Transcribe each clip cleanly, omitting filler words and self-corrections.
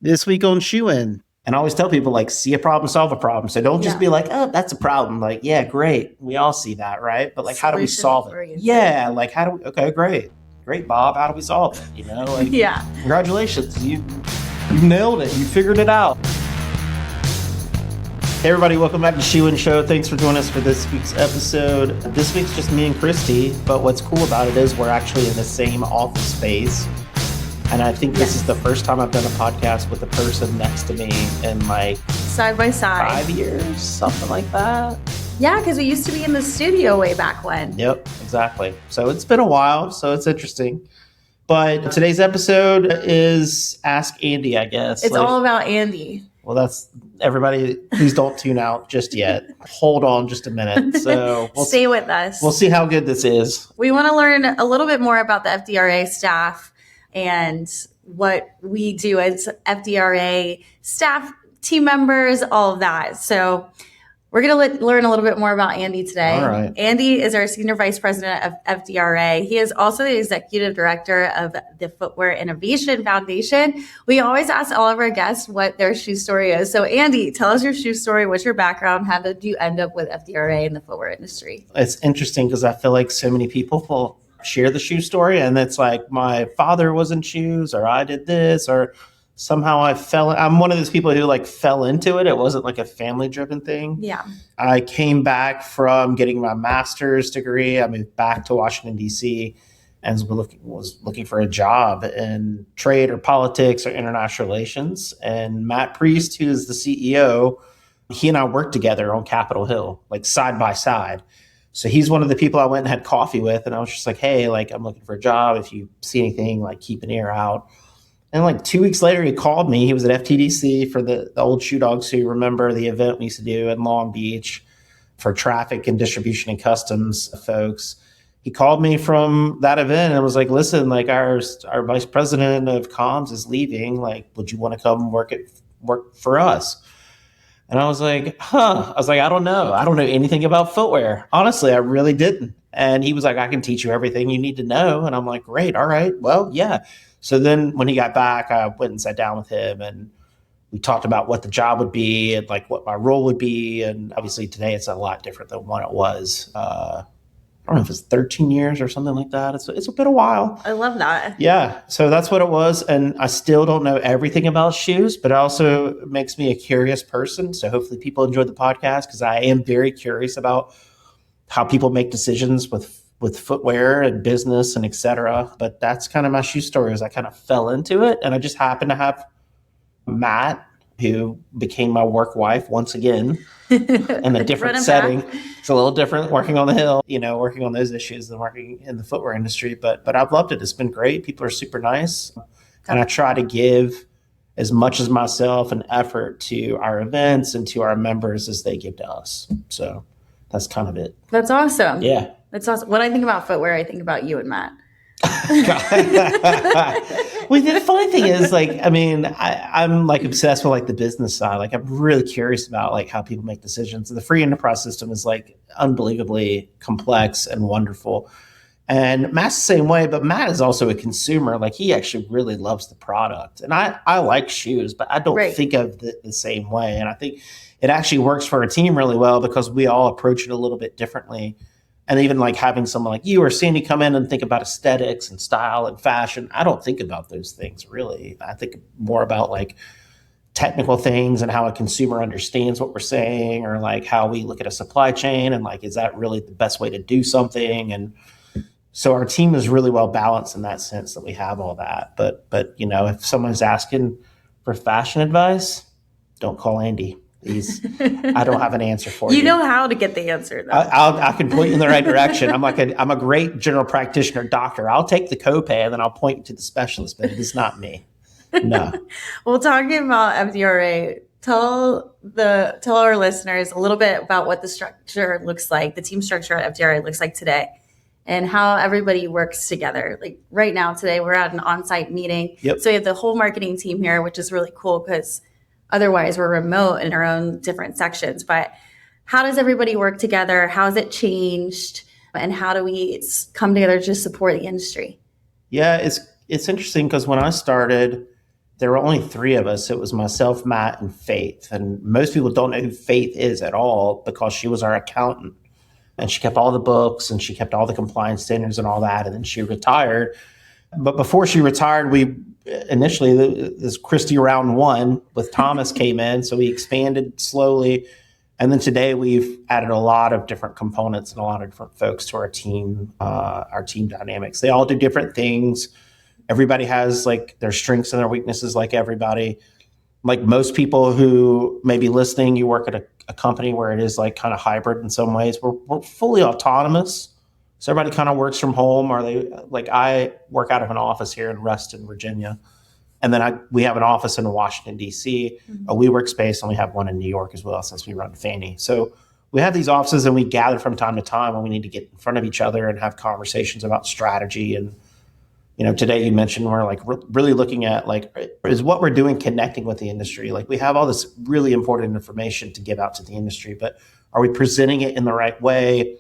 This week on Shoe In. And I always tell people, like, see a problem, solve a problem. So don't just be like, oh, that's a problem. Like, yeah, great. We all see that, right? But like, how do we solve it? Yeah, like, how do we, okay, great. Great, Bob. How do we solve it? You know, like, congratulations. You nailed it. You figured it out. Hey, everybody. Welcome back to Shoe In Show. Thanks for joining us for this week's episode. This week's just me and Christie. But what's cool about it is we're actually in the same office space. And I think this is the first time I've done a podcast with a person next to me in like side by side 5 years, something like that. Yeah, because we used to be in the studio way back when. Yep, exactly. So it's been a while, so it's interesting. But today's episode is Ask Andy, I guess. It's all about Andy. Well, that's everybody. Please don't tune out just yet. Hold on just a minute. So stay with us. We'll see how good this is. We want to learn a little bit more about the FDRA staff and what we do as FDRA staff, team members, all of that. So we're going to learn a little bit more about Andy today. All right. Andy is our Senior Vice President of FDRA. He is also the Executive Director of the Footwear Innovation Foundation. We always ask all of our guests what their shoe story is. So Andy, tell us your shoe story. What's your background? How did you end up with FDRA in the footwear industry? It's interesting because I feel like so many people will share the shoe story and it's like my father was in shoes or I did this or somehow I'm one of those people who like fell into it. It wasn't like a family driven thing. Yeah. I came back from getting my master's degree. I moved back to Washington, D.C. and was looking for a job in trade or politics or international relations. And Matt Priest, who is the CEO, he and I worked together on Capitol Hill, like side by side. So he's one of the people I went and had coffee with. And I was just like, hey, like, I'm looking for a job. If you see anything, like, keep an ear out. And like 2 weeks later, he called me. He was at FTDC for the old Shoe Dogs who remember the event we used to do in Long Beach for traffic and distribution and customs folks. He called me from that event and was like, listen, like our vice president of comms is leaving. Like, would you want to come work for us? And I was like, I don't know. I don't know anything about footwear. Honestly, I really didn't. And he was like, I can teach you everything you need to know. And I'm like, great. All right. Well, yeah. So then when he got back, I went and sat down with him and we talked about what the job would be and like what my role would be. And obviously today it's a lot different than what it was. I don't know if it's 13 years or something like that. It's been a while. I love that. Yeah. So that's what it was. And I still don't know everything about shoes, but it also makes me a curious person. So hopefully people enjoy the podcast because I am very curious about how people make decisions with footwear and business and et cetera. But that's kind of my shoe story is I kind of fell into it. And I just happened to have Matt, who became my work wife once again in a different setting. Back. It's a little different working on the Hill, working on those issues than working in the footwear industry. But I've loved it. It's been great. People are super nice. And I try to give as much as myself and effort to our events and to our members as they give to us. So that's kind of it. That's awesome. Yeah. That's awesome. When I think about footwear, I think about you and Matt. Well, the funny thing is, like, I mean, I'm like obsessed with like the business side. Like, I'm really curious about like how people make decisions. The free enterprise system is like unbelievably complex and wonderful. And Matt's the same way, but Matt is also a consumer. Like, he actually really loves the product. And I like shoes, but I don't think of the same way. And I think it actually works for our team really well because we all approach it a little bit differently. And even like having someone like you or Sandy come in and think about aesthetics and style and fashion, I don't think about those things really. I think more about like technical things and how a consumer understands what we're saying or like how we look at a supply chain and like, is that really the best way to do something? And so our team is really well balanced in that sense that we have all that. But if someone's asking for fashion advice, don't call Andy. I don't have an answer for you. You know how to get the answer, though. I can point you in the right direction. I'm a great general practitioner doctor. I'll take the copay and then I'll point you to the specialist, but it is not me. No. Well, talking about FDRA, tell our listeners a little bit about what the structure looks like, the team structure at FDRA looks like today, and how everybody works together. Like right now, today, we're at an on-site meeting. Yep. So we have the whole marketing team here, which is really cool because otherwise, we're remote in our own different sections. But how does everybody work together? How has it changed? And how do we come together to support the industry? Yeah, it's interesting because when I started, there were only three of us. It was myself, Matt, and Faith. And most people don't know who Faith is at all because she was our accountant. And she kept all the books and she kept all the compliance standards and all that. And then she retired. But before she retired, we initially, this Christie round one with Thomas came in. So we expanded slowly. And then today we've added a lot of different components and a lot of different folks to our team dynamics. They all do different things. Everybody has like their strengths and their weaknesses like everybody. Like most people who may be listening, you work at a company where it is like kind of hybrid in some ways. We're fully autonomous. So everybody kind of works from home, or I work out of an office here in Reston, Virginia. And then we have an office in Washington, D.C., a WeWork space, and we have one in New York as well since we run Fannie. So we have these offices and we gather from time to time when we need to get in front of each other and have conversations about strategy. And, today you mentioned we're like really looking at like, is what we're doing connecting with the industry? Like we have all this really important information to give out to the industry, but are we presenting it in the right way?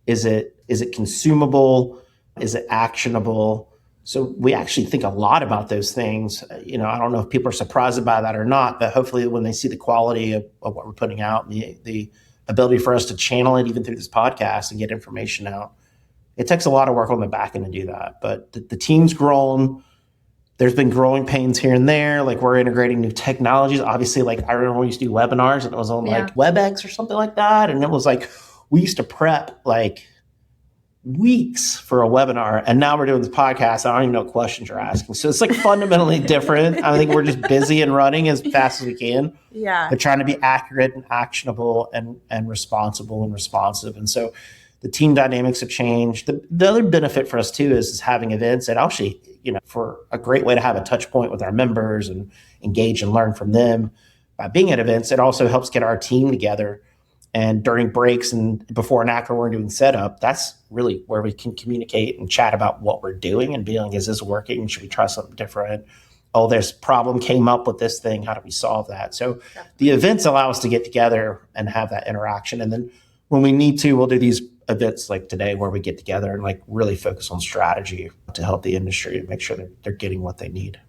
Is it consumable? Is it actionable? So we actually think a lot about those things. I don't know if people are surprised by that or not, but hopefully when they see the quality of what we're putting out, and the ability for us to channel it even through this podcast and get information out, it takes a lot of work on the back end to do that. But the team's grown. There's been growing pains here and there. Like we're integrating new technologies. Obviously, like I remember we used to do webinars and it was on like WebEx or something like that. And it was like, we used to prep like weeks for a webinar, and now we're doing this podcast. I don't even know what questions you're asking. So it's like fundamentally different. I think we're just busy and running as fast as we can. Yeah. They're trying to be accurate and actionable and responsible and responsive. And so the team dynamics have changed. The other benefit for us too is having events that actually, for a great way to have a touch point with our members and engage and learn from them. By being at events, it also helps get our team together. And during breaks and before and after we're doing setup, that's really where we can communicate and chat about what we're doing and be like, is this working? Should we try something different? Oh, this problem came up with this thing. How do we solve that? So the events allow us to get together and have that interaction. And then when we need to, we'll do these events like today where we get together and like really focus on strategy to help the industry and make sure that they're getting what they need.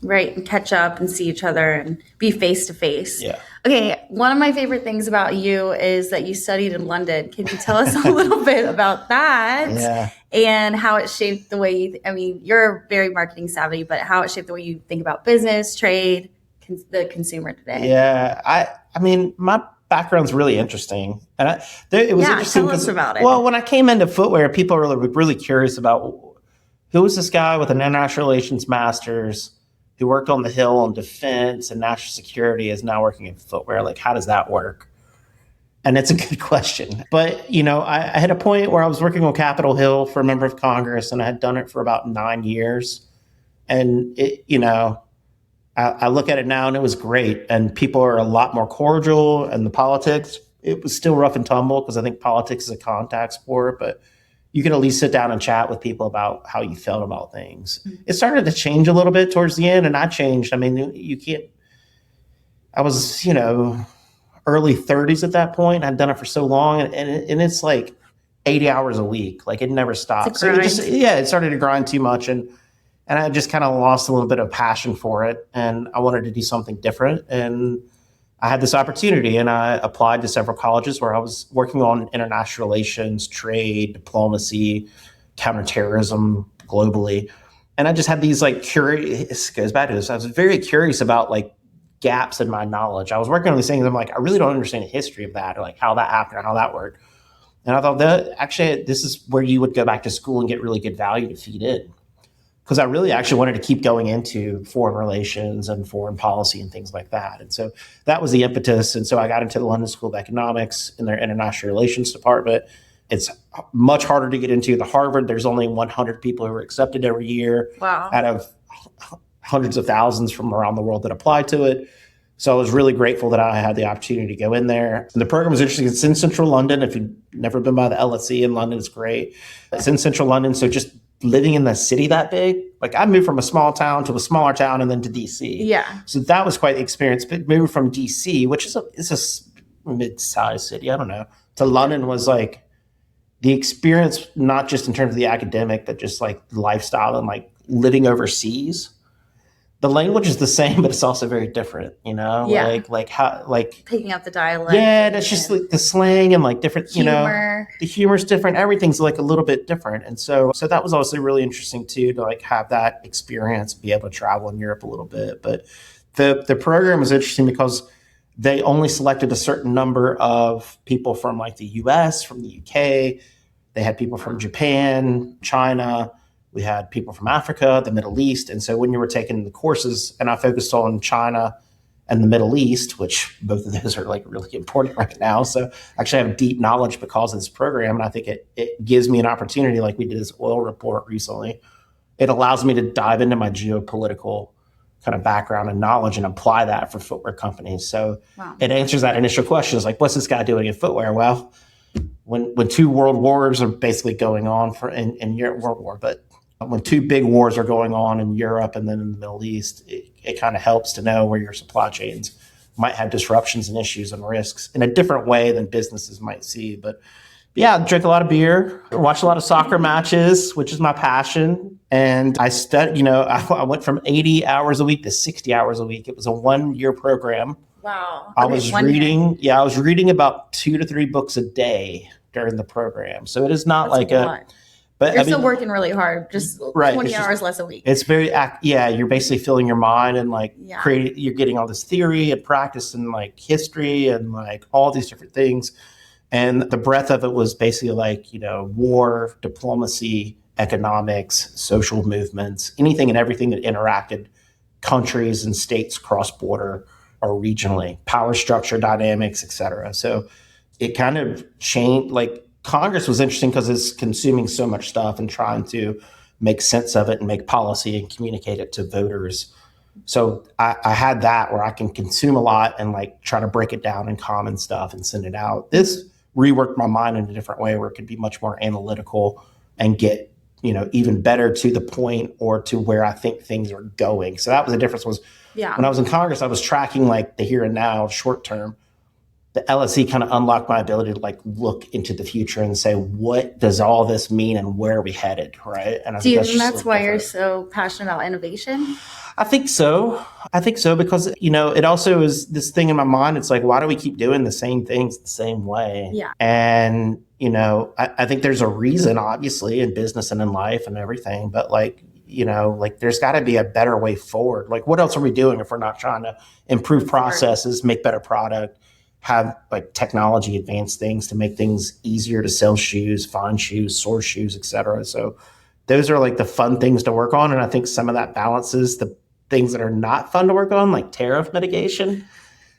Right. And catch up and see each other and be face to face. Yeah. Okay. One of my favorite things about you is that you studied in London. Can you tell us a little bit about that? Yeah. And how it shaped the way you're very marketing savvy, but how it shaped the way you think about business, trade, the consumer today. Yeah. I mean, my background's really interesting. And it was interesting. Tell us about it. Well, when I came into footwear, people were really curious about who was this guy with an international relations master's who worked on the Hill on defense and national security is now working in footwear. Like, how does that work? And it's a good question. But, I had a point where I was working on Capitol Hill for a member of Congress, and I had done it for about 9 years. And, I look at it now and it was great. And people are a lot more cordial, and the politics, it was still rough and tumble because I think politics is a contact sport, but you can at least sit down and chat with people about how you felt about things. Mm-hmm. It started to change a little bit towards the end, and I changed. I mean, I was, early 30s at that point. I'd done it for so long, and it's like 80 hours a week. Like it never stopped. So it started to grind too much, and I just kind of lost a little bit of passion for it, and I wanted to do something different. And I had this opportunity, and I applied to several colleges where I was working on international relations, trade, diplomacy, counterterrorism globally. And I just had these this goes back to this. I was very curious about gaps in my knowledge. I was working on these things. I'm like, I really don't understand the history of that, or like how that happened or how that worked. And I thought that actually this is where you would go back to school and get really good value to feed in. Because I really actually wanted to keep going into foreign relations and foreign policy and things like that. And so that was the impetus. And so I got into the London School of Economics in their international relations department. It's much harder to get into the Harvard. There's only 100 people who are accepted every year out of hundreds of thousands from around the world that apply to it. So I was really grateful that I had the opportunity to go in there. And the program was interesting. It's in central London. If you've never been by the LSE in London, it's great. It's in central London. So just living in the city that big, I moved from a small town to a smaller town and then to DC. Yeah. So that was quite the experience. But moving from DC, which is a mid-sized city, I don't know, to London was the experience, not just in terms of the academic, but just the lifestyle and living overseas. the language is the same, but it's also very different, Yeah. like how, like, Picking up the dialect. yeah, that's just like the slang and like different, humor. the humor's different. Everything's like a little bit different. And so that was also really interesting too, to like have that experience, be able to travel in Europe a little bit. But the program was interesting because they only selected a certain number of people from like the US, from the UK. They had people from Japan, China. We had people from Africa, the Middle East. And so when you were taking the courses, and I focused on China and the Middle East, which both of those are like really important right now. So I actually have deep knowledge because of this program. And I think it gives me an opportunity, like we did this oil report recently. It allows me to dive into my geopolitical kind of background and knowledge and apply that for footwear companies. So It answers that initial question, is like, what's this guy doing in footwear? Well, when two world wars are basically going on in Europe, world war, but when two big wars are going on in Europe and then in the Middle East, it kind of helps to know where your supply chains might have disruptions and issues and risks in a different way than businesses might see. But yeah, I drink a lot of beer, watch a lot of soccer matches, which is my passion. And I studied, I went from 80 hours a week to 60 hours a week. It was a 1-year program. Wow. I was reading about 2 to 3 books a day during the program. So it is not That's like but you're still working really hard, just right, 20 hours less a week. It's very, you're basically filling your mind and like you're getting all this theory and practice and like history and like all these different things. And the breadth of it was basically like, war, diplomacy, economics, social movements, anything and everything that interacted countries and states cross border or regionally, power structure dynamics, et cetera. So it kind of changed, like, Congress was interesting because it's consuming so much stuff and trying to make sense of it and make policy and communicate it to voters. So I had that where I can consume a lot and like try to break it down in common stuff and send it out. This reworked my mind in a different way where it could be much more analytical and get, even better to the point or to where I think things are going. So that was the difference. Was when I was in Congress, I was tracking like the here and now, short term. The LSE kind of unlocked my ability to like look into the future and say, what does all this mean and where are we headed, right? And I think that's why you're so passionate about innovation? I think so because, it also is this thing in my mind. It's like, why do we keep doing the same things the same way? Yeah. And, I think there's a reason, obviously, in business and in life and everything, but like, there's got to be a better way forward. Like, what else are we doing if we're not trying to improve processes, make better product, have like technology advanced things to make things easier to sell shoes, find shoes, source shoes, et cetera. So those are like the fun things to work on. And I think some of that balances the things that are not fun to work on, like tariff mitigation.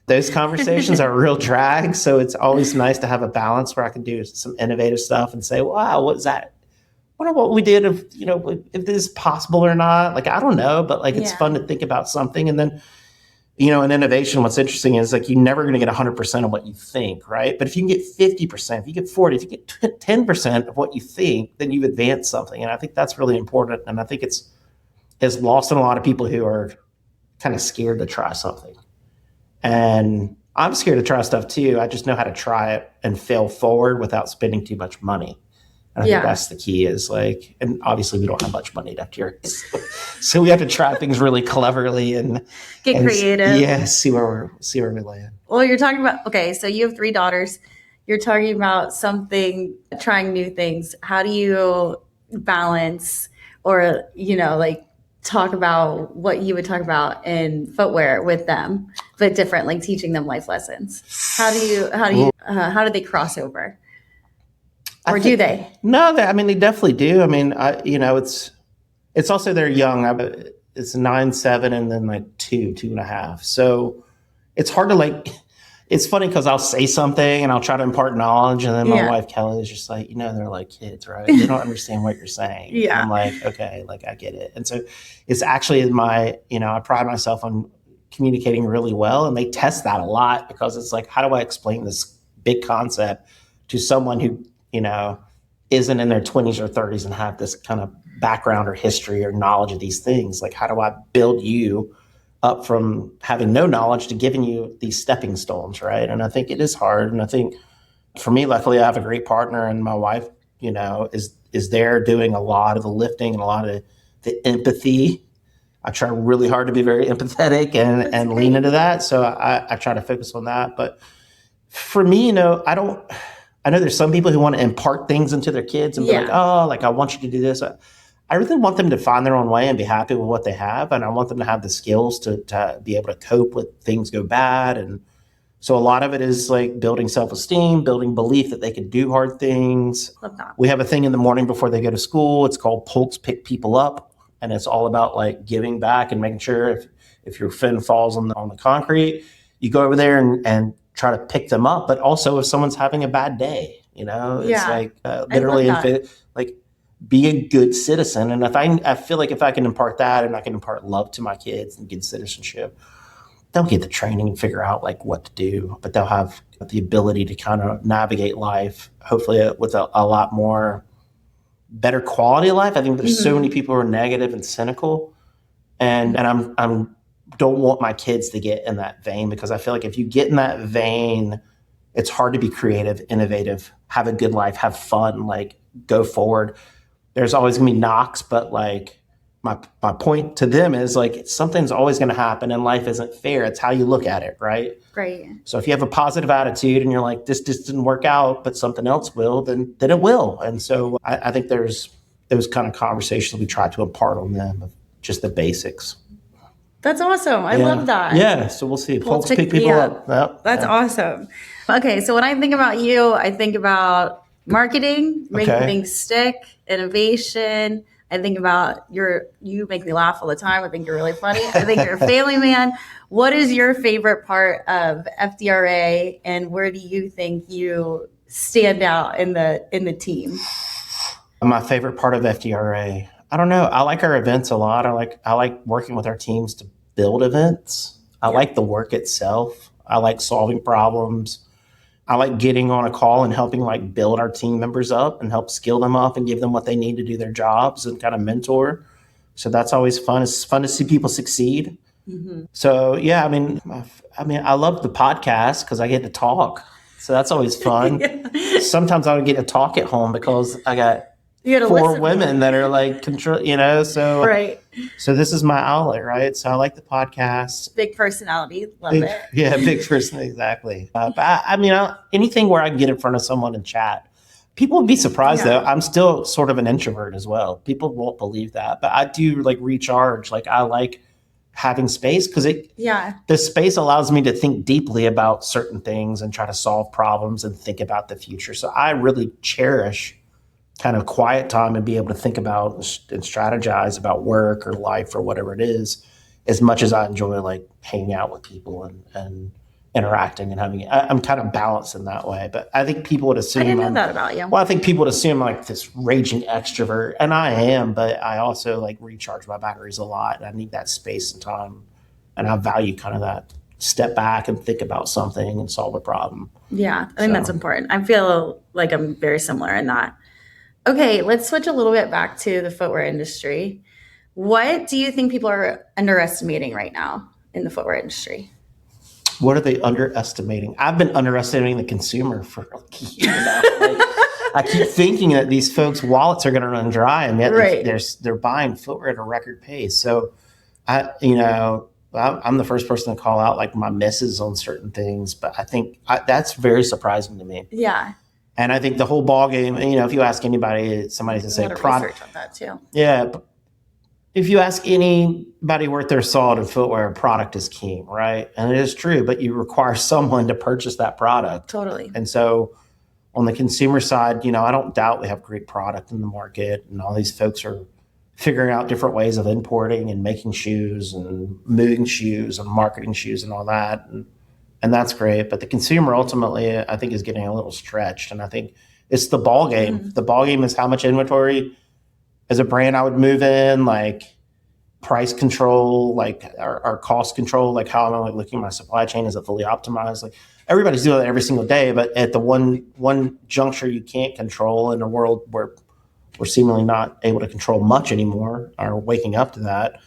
Those conversations are a real drag. So it's always nice to have a balance where I can do some innovative stuff and say, wow, what is that? I wonder what we did if this is possible or not. Like, I don't know, but like, it's fun to think about something. And then, in innovation, what's interesting is like, you're never going to get 100% of what you think, right? But if you can get 50%, if you get 40%, if you get 10% of what you think, then you've advanced something. And I think that's really important. And I think it's lost on a lot of people who are kind of scared to try something. And I'm scared to try stuff too. I just know how to try it and fail forward without spending too much money. And I think that's the key is like, and obviously we don't have much money left here. So we have to try things really cleverly and get creative. Yeah. See where we land. Well, you're talking about, okay, so you have 3 daughters. You're talking about trying new things. How do you balance or, like talk about what you would talk about in footwear with them, but different, like teaching them life lessons? How do they cross over? Or do they? No, they definitely do. It's also they're young. It's 9, 7, and then like 2, 2.5. So it's hard to like. It's funny because I'll say something and I'll try to impart knowledge, and then my wife Kelly is just like, they're like kids, right? They don't understand what you're saying. Yeah. I'm like, okay, like I get it. And so it's actually I pride myself on communicating really well, and they test that a lot because it's like, how do I explain this big concept to someone who isn't in their 20s or 30s and have this kind of background or history or knowledge of these things? Like, how do I build you up from having no knowledge to giving you these stepping stones, right? And I think it is hard. And I think for me, luckily, I have a great partner, and my wife, is there doing a lot of the lifting and a lot of the empathy. I try really hard to be very empathetic and lean into that. So I try to focus on that. But for me, I know there's some people who want to impart things into their kids and be like, oh, like I want you to do this. I really want them to find their own way and be happy with what they have. And I want them to have the skills to be able to cope with things go bad. And so a lot of it is like building self-esteem, building belief that they can do hard things. Love that. We have a thing in the morning before they go to school. It's called Polk's Pick People Up. And it's all about like giving back and making sure if your fin falls on the concrete, you go over there and try to pick them up. But also if someone's having a bad day, it's like literally like be a good citizen. And if I feel like if I can impart that and I can impart love to my kids and good citizenship, they'll get the training and figure out like what to do, but they'll have the ability to kind of navigate life, hopefully with a lot more better quality of life. I think there's so many people who are negative and cynical, and I'm don't want my kids to get in that vein, because I feel like if you get in that vein, it's hard to be creative, innovative, have a good life, have fun, like go forward. There's always gonna be knocks, but like my point to them is like something's always going to happen and life isn't fair. It's how you look at it, right? Right. So if you have a positive attitude and you're like, this just didn't work out, but something else will, then it will. And so I think there's those kind of conversations we try to impart on them of just the basics. That's awesome. I love that. Yeah. So we'll see. Folks pick people up. Yep. That's awesome. Okay. So when I think about you, I think about marketing, making things stick, innovation. I think about you make me laugh all the time. I think you're really funny. I think you're a family man. What is your favorite part of FDRA, and where do you think you stand out in the team? My favorite part of FDRA, I don't know. I like our events a lot. I like working with our teams to build events. I like the work itself. I like solving problems. I like getting on a call and helping like build our team members up and help skill them up and give them what they need to do their jobs and kind of mentor. So that's always fun. It's fun to see people succeed. Mm-hmm. So yeah, I mean, I love the podcast because I get to talk. So that's always fun. Sometimes I don't get to talk at home because I got 4 women that are like control, so right. So this is my outlet, right? So I like the podcast. Big personality, love it. Yeah, big personality, exactly. But anything where I can get in front of someone and chat. People would be surprised though. I'm still sort of an introvert as well. People won't believe that, but I do like recharge. Like I like having space because the space allows me to think deeply about certain things and try to solve problems and think about the future. So I really cherish kind of quiet time and be able to think about and strategize about work or life or whatever it is, as much as I enjoy like hanging out with people and interacting and having, I'm kind of balanced in that way. But I think people would assume I didn't know that about you. Well, I think people would assume like this raging extrovert, and I am, but I also like recharge my batteries a lot. I need that space and time, and I value kind of that step back and think about something and solve a problem. Yeah, I think that's important. I feel like I'm very similar in that. Okay, let's switch a little bit back to the footwear industry. What do you think people are underestimating right now in the footwear industry? What are they underestimating? I've been underestimating the consumer for like a year now. I keep thinking that these folks' wallets are going to run dry, and yet they're buying footwear at a record pace. So, I'm the first person to call out like my misses on certain things, but I think that's very surprising to me. Yeah. And I think the whole ball game, if you ask anybody, somebody's going to say product. Research on that too. Yeah. If you ask anybody worth their salt in footwear, product is king, right? And it is true, but you require someone to purchase that product. Totally. And so on the consumer side, I don't doubt we have great product in the market, and all these folks are figuring out different ways of importing and making shoes and moving shoes and marketing shoes and all that. And that's great. But the consumer ultimately, I think, is getting a little stretched. And I think it's the ball game. Mm-hmm. The ball game is how much inventory as a brand I would move in, like price control, like our cost control, like how am I looking at my supply chain? Is it fully optimized? Like everybody's doing that every single day. But at the one juncture you can't control in a world where we're seemingly not able to control much anymore, or waking up to that,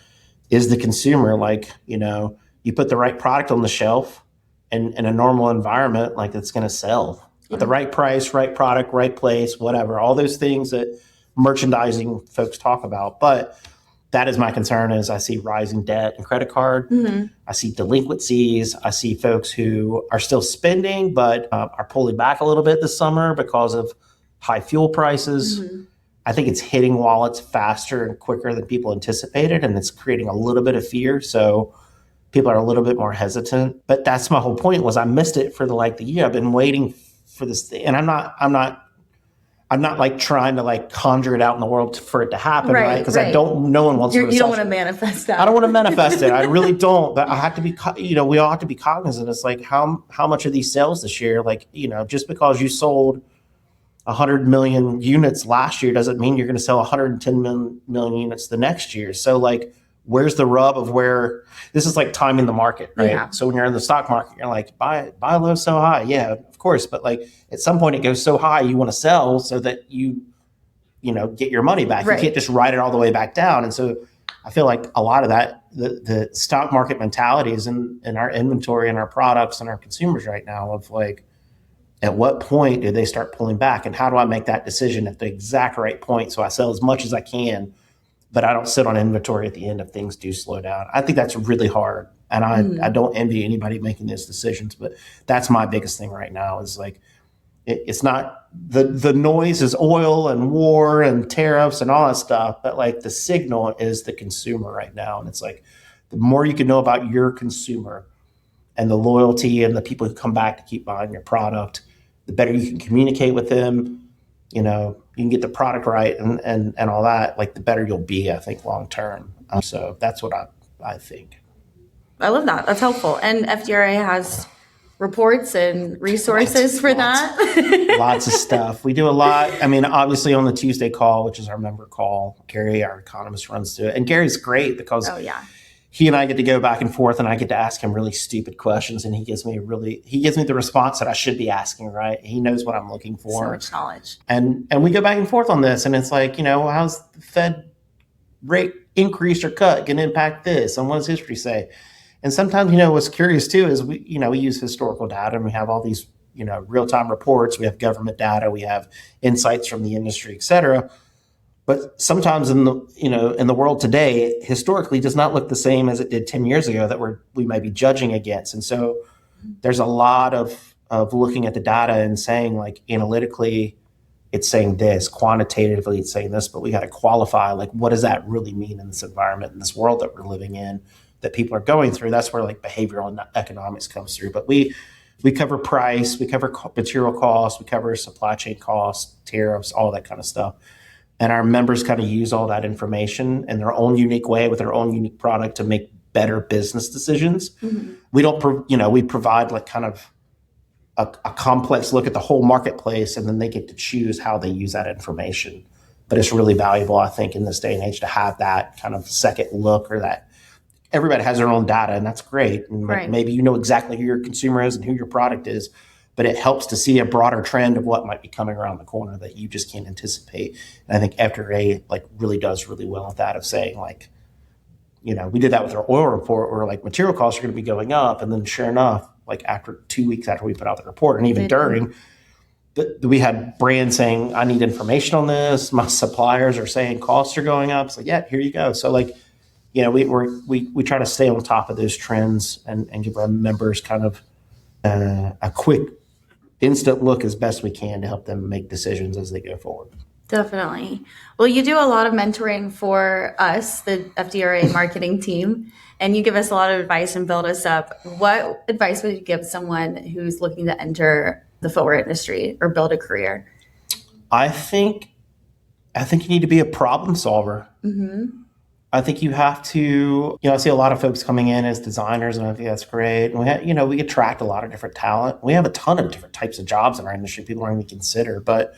is the consumer. Like, you put the right product on the shelf, in a normal environment, like it's going to sell at the right price, right product, right place, whatever, all those things that merchandising folks talk about. But that is my concern is I see rising debt and credit card. Mm-hmm. I see delinquencies. I see folks who are still spending, but are pulling back a little bit this summer because of high fuel prices. Mm-hmm. I think it's hitting wallets faster and quicker than people anticipated, and it's creating a little bit of fear. So people are a little bit more hesitant. But that's my whole point was I missed it for the year. I've been waiting for this, and I'm not like trying to like conjure it out in the world for it to happen, right? Because I don't. No one wants to. You don't want to manifest that. I don't want to manifest it. I really don't. But I have to be. We all have to be cognizant. It's like how much of these sales this year, just because you sold 100 million units last year doesn't mean you're going to sell 110 million units the next year. So like, where's the rub of where this is like timing the market, right? Yeah. So when you're in the stock market, you're like, buy low, so high. Yeah, of course. But like at some point it goes so high, you want to sell so that you get your money back. Right. You can't just ride it all the way back down. And so I feel like a lot of that, the stock market mentality is in our inventory and our products and our consumers right now of like, at what point do they start pulling back? And how do I make that decision at the exact right point so I sell as much as I can, but I don't sit on inventory at the end if things do slow down? I think that's really hard. And I don't envy anybody making those decisions, but that's my biggest thing right now is like, it's not the noise is oil and war and tariffs and all that stuff, but like the signal is the consumer right now. And it's like, the more you can know about your consumer and the loyalty and the people who come back to keep buying your product, the better you can communicate with them, you can get the product right and all that, like the better you'll be, I think, long term. So that's what I think. I love that. That's helpful. And FDRA has reports and resources for that. Lots of stuff. We do a lot. I mean, obviously on the Tuesday call, which is our member call, Gary, our economist, runs through it. And Gary's great because he and I get to go back and forth and I get to ask him really stupid questions and he gives me the response that I should be asking, right? He knows what I'm looking for. So much knowledge. And we go back and forth on this and it's like, how's the Fed rate increase or cut going to impact this? And what does history say? And sometimes, what's curious too is we use historical data and we have all these, real-time reports. We have government data, we have insights from the industry, et cetera. But sometimes in the world today, historically does not look the same as it did 10 years ago that we may be judging against. And so there's a lot of looking at the data and saying like analytically, it's saying this, quantitatively it's saying this, but we got to qualify like what does that really mean in this environment, in this world that we're living in, that people are going through. That's where like behavioral economics comes through. But we cover price, we cover material costs, we cover supply chain costs, tariffs, all that kind of stuff. And our members kind of use all that information in their own unique way with their own unique product to make better business decisions. Mm-hmm. We don't, we provide like kind of a complex look at the whole marketplace, and then they get to choose how they use that information. But it's really valuable, I think, in this day and age to have that kind of second look, or that everybody has their own data, and that's great. And maybe exactly who your consumer is and who your product is. But it helps to see a broader trend of what might be coming around the corner that you just can't anticipate. And I think FDRA really does really well at that of saying like, we did that with our oil report where like material costs are going to be going up. And then sure enough, like after 2 weeks after we put out the report and even during, we had brands saying, I need information on this. My suppliers are saying costs are going up. So yeah, here you go. So like, we try to stay on top of those trends and give our members kind of a quick instant look as best we can to help them make decisions as they go forward. Definitely. Well, you do a lot of mentoring for us, the FDRA marketing team, and you give us a lot of advice and build us up. What advice would you give someone who's looking to enter the footwear industry or build a career? I think you need to be a problem solver. Mm-hmm. I think you have to, I see a lot of folks coming in as designers, and I think that's great. And we attract a lot of different talent. We have a ton of different types of jobs in our industry people aren't even consider. But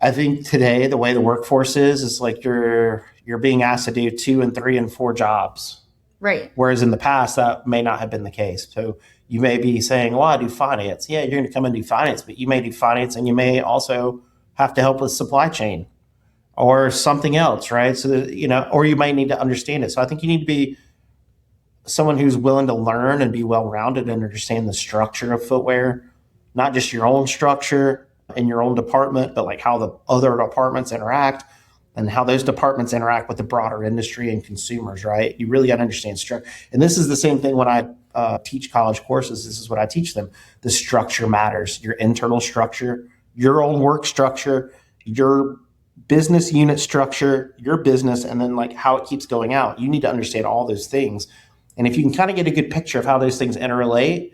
I think today, the way the workforce is like you're being asked to do 2 and 3 and 4 jobs. Right. Whereas in the past, that may not have been the case. So you may be saying, well, I do finance. Yeah, you're going to come and do finance, but you may do finance and you may also have to help with supply chain or something else, right? So, or you might need to understand it. So I think you need to be someone who's willing to learn and be well-rounded and understand the structure of footwear, not just your own structure in your own department, but like how the other departments interact, and how those departments interact with the broader industry and consumers, right? You really got to understand structure. And this is the same thing when I teach college courses. This is what I teach them. The structure matters. Your internal structure, your own work structure, your business unit structure, your business, and then like how it keeps going out. You need to understand all those things. And if you can kind of get a good picture of how those things interrelate,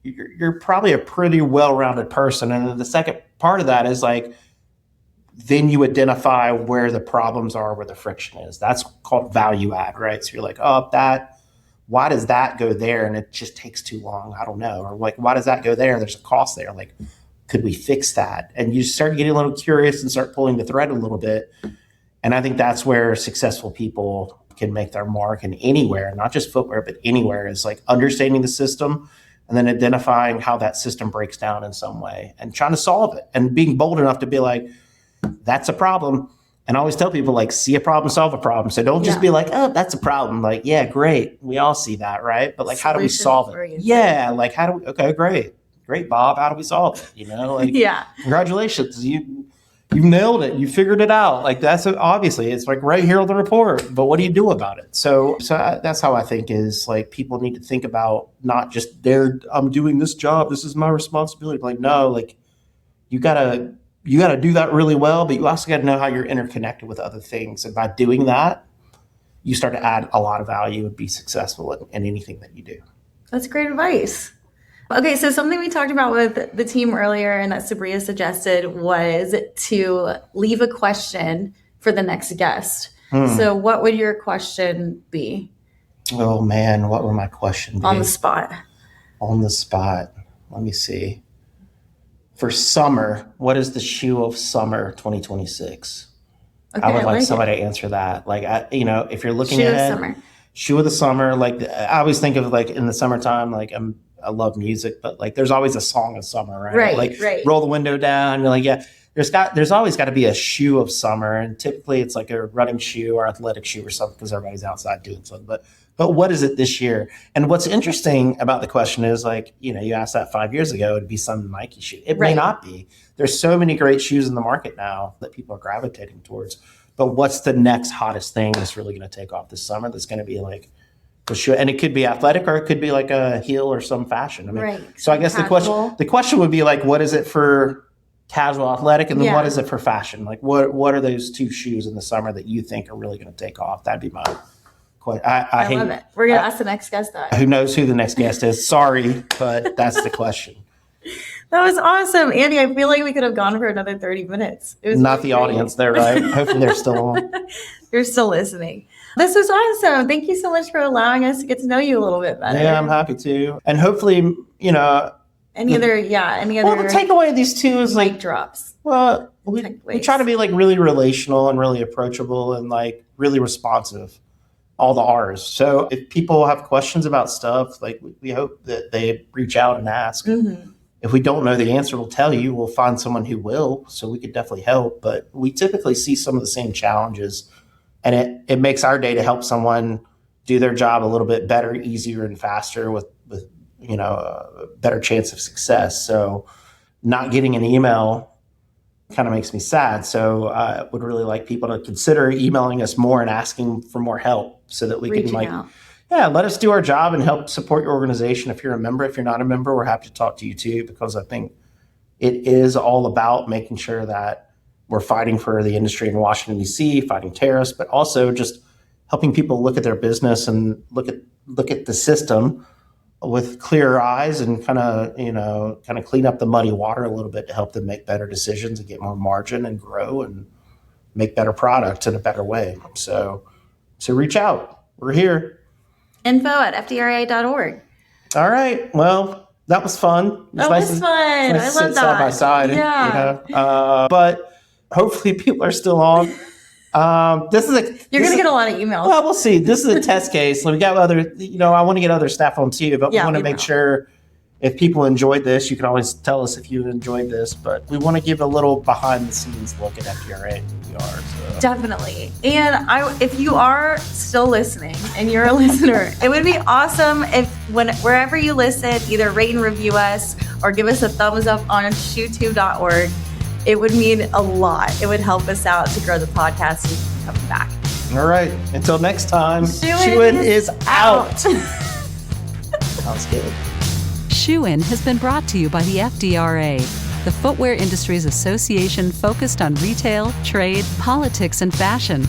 you're probably a pretty well-rounded person. And then the second part of that is like, then you identify where the problems are, where the friction is. That's called value add, right? So you're like, oh, why does that go there? And it just takes too long. I don't know. Or like, why does that go there? There's a cost there. Like, could we fix that? And you start getting a little curious and start pulling the thread a little bit. And I think that's where successful people can make their mark, and anywhere, not just footwear, but anywhere, is like understanding the system and then identifying how that system breaks down in some way and trying to solve it and being bold enough to be like, that's a problem. And I always tell people, like, see a problem, solve a problem. So don't just be like, oh, that's a problem. Like, yeah, great. We all see that, right? But like, how do we solve it? Yeah. Like, okay, great, Bob. How do we solve it? You know, like, congratulations. You nailed it. You figured it out. Like, that's obviously, it's like right here on the report, but what do you do about it? So that's how I think is like, people need to think about not just I'm doing this job, this is my responsibility. Like, no, like you gotta do that really well, but you also gotta know how you're interconnected with other things. And by doing that, you start to add a lot of value and be successful in anything that you do. That's great advice. Okay, so something we talked about with the team earlier and that Sabria suggested was to leave a question for the next guest. So what would your question be? Oh man, what would my question be? On the spot. Let me see. For summer, what is the shoe of summer 2026? Okay, I would like somebody to answer that. Like, if you're looking ahead, shoe of the summer, like I always think of like in the summertime, like I love music, but like there's always a song of summer, right? Like roll the window down. You're like, yeah, there's always got to be a shoe of summer. And typically it's like a running shoe or athletic shoe or something because everybody's outside doing something. But what is it this year? And what's interesting about the question is like, you asked that 5 years ago, it'd be some Nike shoe. It may not be. There's so many great shoes in the market now that people are gravitating towards. But what's the next hottest thing that's really going to take off this summer that's going to be like, for sure? And it could be athletic or it could be like a heel or some fashion. I mean, so I guess the question would be like, what is it for casual athletic? And then what is it for fashion? Like what are those two shoes in the summer that you think are really going to take off? That'd be my question. I love it. We're going to ask the next guest that. Who knows who the next guest is? Sorry, but that's the question. That was awesome. Andy, I feel like we could have gone for another 30 minutes. It was not the audience there, right? Hopefully they're still on. You're still listening. This was awesome. Thank you so much for allowing us to get to know you a little bit better. Yeah, I'm happy to. And hopefully, any other. Well, the takeaway of these two is like drops. Well, we try to be like really relational and really approachable and like really responsive. All the R's. So if people have questions about stuff, like we hope that they reach out and ask. Mm-hmm. If we don't know the answer, we'll tell you. We'll find someone who will. So we could definitely help. But we typically see some of the same challenges. And it makes our day to help someone do their job a little bit better, easier, and faster with a better chance of success. So not getting an email kind of makes me sad. So I would really like people to consider emailing us more and asking for more help so that we can out. Let us do our job and help support your organization. If you're a member, if you're not a member, we're happy to talk to you too, because I think it is all about making sure that we're fighting for the industry in Washington, D.C., fighting tariffs, but also just helping people look at their business and look at the system with clear eyes and kind of clean up the muddy water a little bit to help them make better decisions and get more margin and grow and make better products in a better way. So reach out. We're here. info@fdra.org. All right. Well, that was fun. That was fun. I love that. Side by side. Yeah. But hopefully people are still on. You're going to get a lot of emails. Well, we'll see. This is a test case. We got other, I want to get other staff on too, but we want to make sure if people enjoyed this, you can always tell us if you enjoyed this, but we want to give a little behind the scenes look at FDRA and who we are. So. Definitely. And if you are still listening and you're a listener, it would be awesome if wherever you listen, either rate and review us or give us a thumbs up on shoetube.org. it would mean a lot. It would help us out to grow the podcast and keep coming back. All right. Until next time, Shoe-in is out. Sounds good. Shoe-In has been brought to you by the FDRA, the Footwear Industries Association focused on retail, trade, politics, and fashion,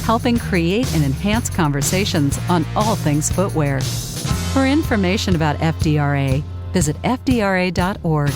helping create and enhance conversations on all things footwear. For information about FDRA, visit fdra.org.